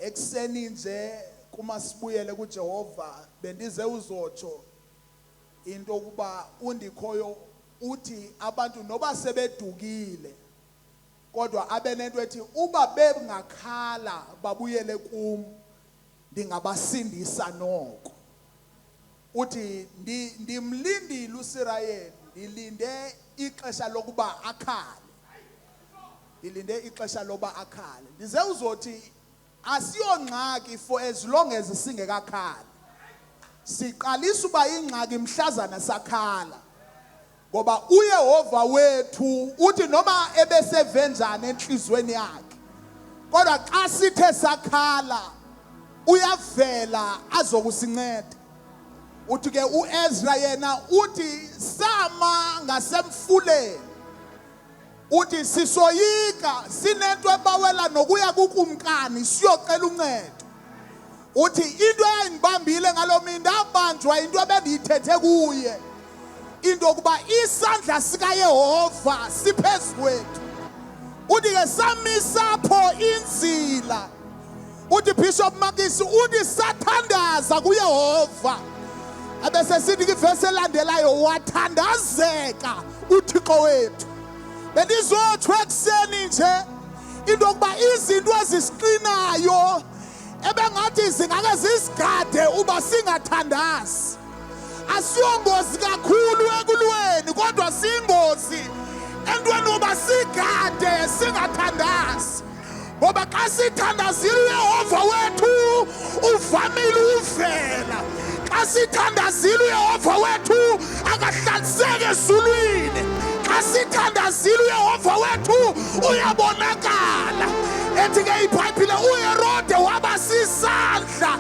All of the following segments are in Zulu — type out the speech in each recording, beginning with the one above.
Ekseni nje kuma sibuyele kuJehova bendize uzotsho into kuba undikhoyo uthi abantu noba sebedukile kodwa abenento ethi uba bengakhala babuyele kum ndingabasindisa noko. Uthi ndimlindile uSirayeli, ndilinde ixesha lokuba akhale. Ndilinde ixesha loba akhale. Ndize uzothi asiyongxaki for as long as singekakhali. Siqalisa uba ingxaki mhlazana sakhala. Ngoba uYehova wethu uthi noma ebesevenjana enhlizweni yakhe kodwa xa sithe sakhala uyavela azokusinceda. Uthi ke uEzra yena uthi sama ngasemfuleni. Uthi sisoyika sinento ebawela nokuya kukumkani siyocela uncedo. Uthi into eyayingibambile ngalomini ndabanjwa into ebendiyithethe kuye. Into kuba isandla sikaYehova siphezu kwethu. Uthi ke samisa pho inzila. Uthi Bishop Makisi uthi sathandaza kuYehova. Abese sithi ivesi elandelayo wathandazeka uThixo wethu. Bendizotsho ekuseni nje into kuba izinto ezisiqinayo ebengathi zingake zisigade uba singathandazi. Asiyongozi kakhulu ekulweni kodwa siyingozi entweni uba sigade singathandazi. Ngoba xa sithandazile uYehova wethu uvamile uvela. Xa sithandazile uYehova wethu akahlaliseke ezulwini. Xa sithandazile uYehova wethu uyabonakala. Ethi ke iBhayibhile uHerode waba sisandla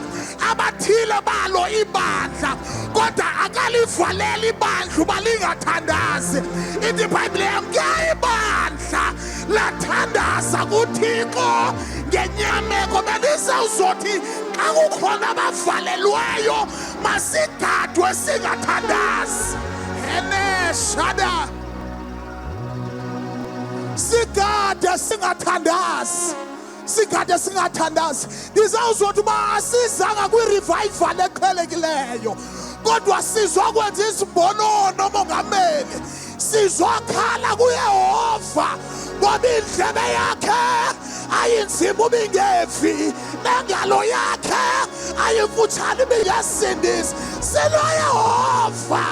abathile balo ibandla kodwa akalivalela ibandla uba lingathandazi. Ithi iBhayibhile yonke ibandla lathandaza kuThixo ngenyameko. Bendisawuzothi xa kukhona abavalelweyo masigadwe singathandazi. Ene shada sigade singathandazi. Sigade singathandazi. Ndizawuzothi uba asizanga kwi-revival eqhelekileyo kodwa sizokwenza izimbonono mongameli. Sizokhala kuYehova ngoba indlebe yakhe ayinzima ubingevi nengalo yakhe ayimfutshane ibingasindisi. SinoYehova.